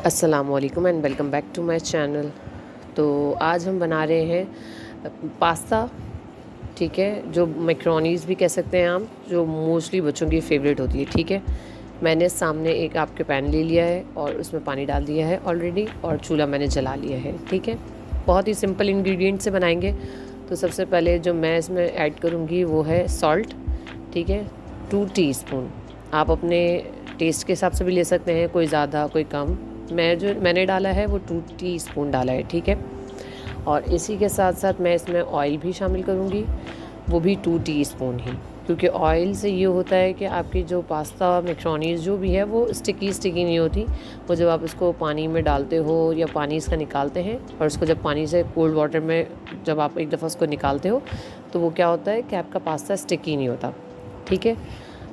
अस्सलामुअलैकुम and welcome back to my channel. तो आज हम बना रहे हैं पास्ता। ठीक है, जो मैक्रोनीज़ भी कह सकते हैं आप, जो मोस्टली बच्चों की फ़ेवरेट होती है। ठीक है, मैंने सामने एक आपके पैन ले लिया है और उसमें पानी डाल दिया है ऑलरेडी, और चूल्हा मैंने जला लिया है। ठीक है, बहुत ही सिंपल इंग्रेडिएंट से बनाएंगे। तो सबसे पहले जो मैं इसमें ऐड करूँगी वो है सॉल्ट। ठीक है, 2 टीस्पून। आप अपने टेस्ट के हिसाब से भी ले सकते हैं, कोई ज़्यादा कोई कम। मैंने डाला है वो 2 टीस्पून डाला है। ठीक है, और इसी के साथ साथ मैं इसमें ऑयल भी शामिल करूँगी, वो भी 2 टीस्पून ही। क्योंकि ऑयल से ये होता है कि आपकी जो पास्ता मैक्रोनीज़ जो भी है वो स्टिकी स्टिकी नहीं होती। वो जब आप इसको पानी में डालते हो या पानी इसका निकालते हैं, और उसको जब पानी से कोल्ड वाटर में जब आप एक दफ़ा उसको निकालते हो, तो वो क्या होता है कि आपका पास्ता स्टिकी नहीं होता। ठीक है,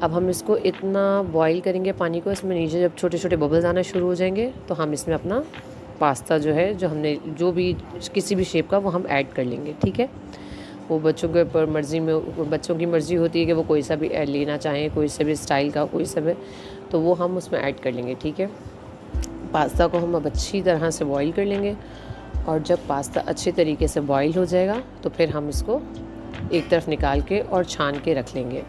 अब हम इसको इतना बॉईल करेंगे पानी को, इसमें नीचे जब छोटे छोटे बबल्स आना शुरू हो जाएंगे तो हम इसमें अपना पास्ता जो है, जो हमने जो भी किसी भी शेप का, वो हम ऐड कर लेंगे। ठीक है, वो बच्चों के ऊपर मर्ज़ी में, बच्चों की मर्ज़ी होती है कि वो कोई सा भी ऐड लेना चाहें, कोई सा भी स्टाइल का, कोई सा भी, तो वो हम उसमें ऐड कर लेंगे। ठीक है, पास्ता को हम अब अच्छी तरह से बॉईल कर लेंगे, और जब पास्ता अच्छे तरीके से बॉईल हो जाएगा तो फिर हम इसको एक तरफ निकाल के और छान के रख लेंगे।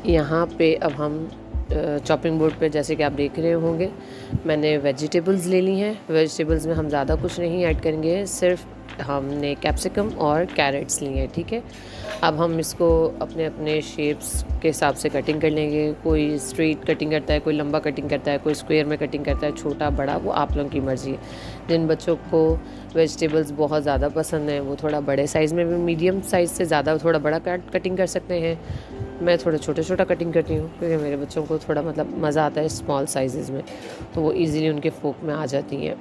यहाँ पे अब हम चॉपिंग बोर्ड पे, जैसे कि आप देख रहे होंगे, मैंने वेजिटेबल्स ले ली हैं। वेजिटेबल्स में हम ज़्यादा कुछ नहीं ऐड करेंगे, सिर्फ हमने कैप्सिकम और कैरेट्स लिए हैं। ठीक है, अब हम इसको अपने अपने शेप्स के हिसाब से कटिंग कर लेंगे। कोई स्ट्रेट कटिंग करता है, कोई लंबा कटिंग करता है, कोई स्क्वायर में कटिंग करता है, छोटा बड़ा, वो आप लोगों की मर्ज़ी है। जिन बच्चों को वेजिटेबल्स बहुत ज़्यादा पसंद हैं, वो थोड़ा बड़े साइज़ में भी, मीडियम साइज़ से ज़्यादा थोड़ा बड़ा कटिंग कर सकते हैं। मैं थोड़ा छोटा छोटा कटिंग करती हूँ, क्योंकि मेरे बच्चों को थोड़ा मतलब मज़ा आता है स्मॉल साइज़ में, तो वो इजीली उनके फोक में आ जाती हैं।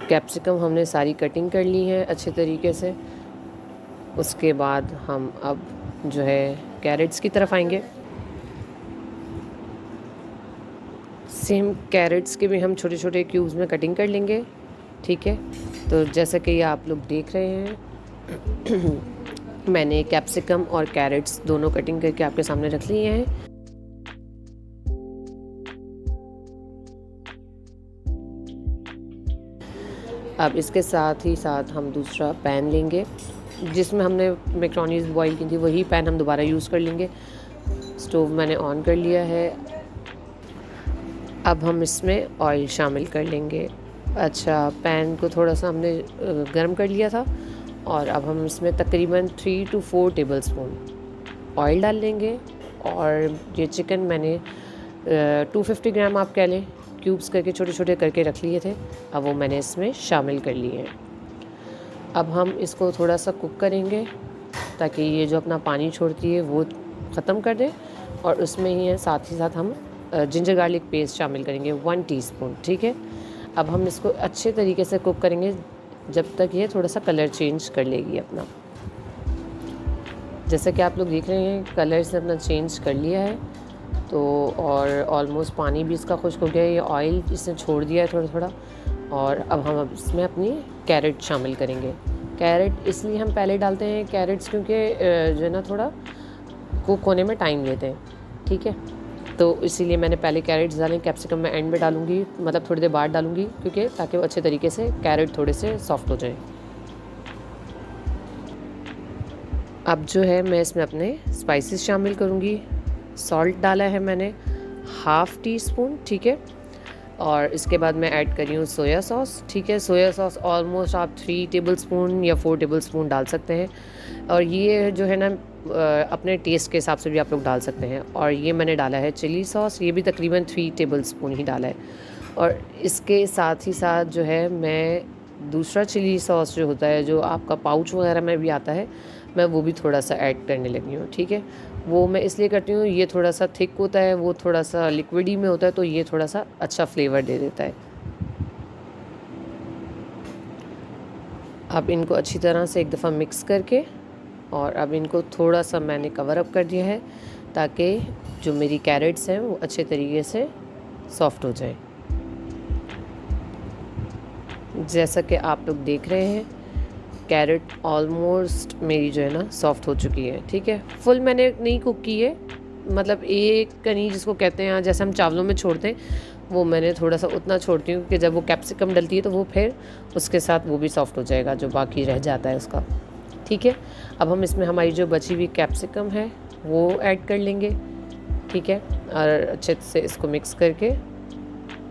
कैप्सिकम हमने सारी कटिंग कर ली है अच्छे तरीके से। उसके बाद हम अब जो है कैरेट्स की तरफ आएंगे। सेम कैरेट्स के भी हम छोटे छोटे क्यूब्स में कटिंग कर लेंगे। ठीक है, तो जैसा कि ये आप लोग देख रहे हैं, मैंने कैप्सिकम और कैरेट्स दोनों कटिंग करके आपके सामने रख लिए हैं। अब इसके साथ ही साथ हम दूसरा पैन लेंगे, जिसमें हमने मैक्रोनीज़ बॉईल की थी, वही पैन हम दोबारा यूज़ कर लेंगे। स्टोव मैंने ऑन कर लिया है। अब हम इसमें ऑयल शामिल कर लेंगे। अच्छा, पैन को थोड़ा सा हमने गर्म कर लिया था, और अब हम इसमें तकरीबन 3 to 4 टेबलस्पून ऑयल डाल लेंगे। और ये चिकन मैंने 250 ग्राम आप कह लें, क्यूब्स करके छोटे छोटे करके रख लिए थे, अब वो मैंने इसमें शामिल कर लिए हैं। अब हम इसको थोड़ा सा कुक करेंगे, ताकि ये जो अपना पानी छोड़ती है वो ख़त्म कर दें। और उसमें ही है साथ ही साथ हम जिंजर गार्लिक पेस्ट शामिल करेंगे 1 टीस्पून। ठीक है, अब हम इसको अच्छे तरीके से कुक करेंगे जब तक ये थोड़ा सा कलर चेंज कर लेगी अपना। जैसा कि आप लोग देख रहे हैं, कलर से अपना चेंज कर लिया है। तो और ऑलमोस्ट पानी भी इसका खुश्क हो गया है, ये ऑयल इसने छोड़ दिया है थोड़ा थोड़ा। और अब इसमें अपनी कैरेट शामिल करेंगे। कैरेट इसलिए हम पहले डालते हैं कैरेट्स, क्योंकि जो है ना, थोड़ा कुक होने में टाइम लेते हैं। ठीक है, तो इसीलिए मैंने पहले कैरेट्स डालें। कैप्सिकम मैं एंड में डालूंगी, मतलब थोड़ी देर बाद डालूंगी, क्योंकि ताकि वो अच्छे तरीके से कैरेट थोड़े से सॉफ्ट हो जाए। अब जो है मैं इसमें अपने स्पाइसेस शामिल करूँगी। सॉल्ट डाला है मैंने 1/2 टीस्पून। ठीक है, और इसके बाद मैं ऐड कर रही हूँ सोया सॉस। ठीक है, सोया सॉस ऑलमोस्ट आप 3 टेबलस्पून या 4 टेबलस्पून डाल सकते हैं। और ये जो है ना, अपने टेस्ट के हिसाब से भी आप लोग डाल सकते हैं। और ये मैंने डाला है चिली सॉस, ये भी तकरीबन 3 टेबलस्पून ही डाला है। और इसके साथ ही साथ जो है, मैं दूसरा चिली सॉस जो होता है, जो आपका पाउच वगैरह में भी आता है, मैं वो भी थोड़ा सा ऐड करने लगी हूँ। ठीक है, वो मैं इसलिए करती हूँ, ये थोड़ा सा थिक होता है, वो थोड़ा सा लिक्विडी में होता है, तो ये थोड़ा सा अच्छा फ्लेवर दे देता है। अब इनको अच्छी तरह से एक दफ़ा मिक्स करके, और अब इनको थोड़ा सा मैंने कवर अप कर दिया है, ताकि जो मेरी कैरेट्स हैं वो अच्छे तरीके से सॉफ़्ट हो जाएं। जैसा कि आप लोग देख रहे हैं, कैरेट ऑलमोस्ट मेरी जो है ना सॉफ़्ट हो चुकी है। ठीक है, फुल मैंने नहीं कुक की है, मतलब एक कनी जिसको कहते हैं जैसे हम चावलों में छोड़ते हैं, वो मैंने थोड़ा सा उतना छोड़ती हूँ कि जब वो कैप्सिकम डलती है तो वो फिर उसके साथ वो भी सॉफ़्ट हो जाएगा जो बाकी रह जाता है उसका। ठीक है, अब हम इसमें हमारी जो बची हुई कैप्सिकम है वो ऐड कर लेंगे। ठीक है, और अच्छे से इसको मिक्स करके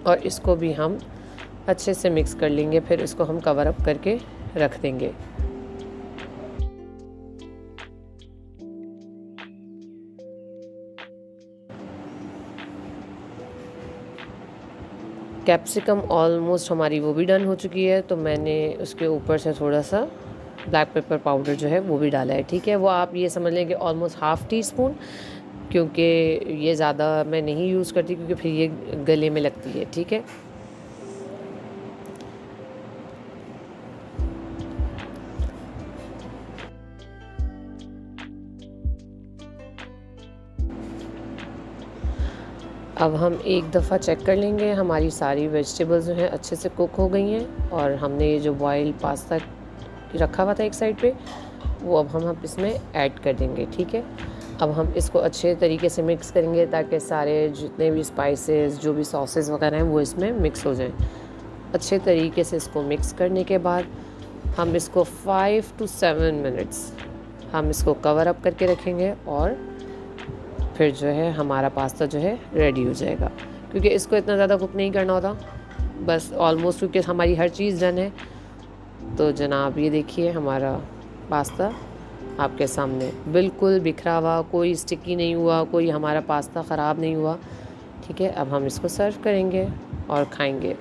और इसको भी हम अच्छे से मिक्स कर लेंगे, फिर इसको हम कवर अप करके रख देंगे। कैप्सिकम ऑलमोस्ट हमारी वो भी डन हो चुकी है, तो मैंने उसके ऊपर से थोड़ा सा ब्लैक पेपर पाउडर जो है वो भी डाला है। ठीक है, वो आप ये समझ लें कि ऑलमोस्ट हाफ़ टी स्पून, क्योंकि ये ज़्यादा मैं नहीं यूज़ करती क्योंकि फिर ये गले में लगती है। ठीक है, अब हम एक दफ़ा चेक कर लेंगे हमारी सारी वेजिटेबल्स जो हैं अच्छे से कुक हो गई हैं, और हमने ये जो बॉयल पास्ता रखा हुआ था एक साइड पे, वो अब हम इसमें ऐड कर देंगे। ठीक है, अब हम इसको अच्छे तरीके से मिक्स करेंगे ताकि सारे जितने भी स्पाइसेस जो भी सॉसेस वगैरह हैं वो इसमें मिक्स हो जाएं। अच्छे तरीके से इसको मिक्स करने के बाद हम इसको 5 to 7 मिनट्स हम इसको कवर अप करके रखेंगे, और फिर जो है हमारा पास्ता जो है रेडी हो जाएगा। क्योंकि इसको इतना ज़्यादा कुक नहीं करना होता, बस ऑलमोस्ट क्योंकि हमारी हर चीज़ डन है। तो जनाब ये देखिए हमारा पास्ता आपके सामने बिल्कुल बिखरा हुआ, कोई स्टिकी नहीं हुआ, कोई हमारा पास्ता ख़राब नहीं हुआ। ठीक है, अब हम इसको सर्व करेंगे और खाएंगे।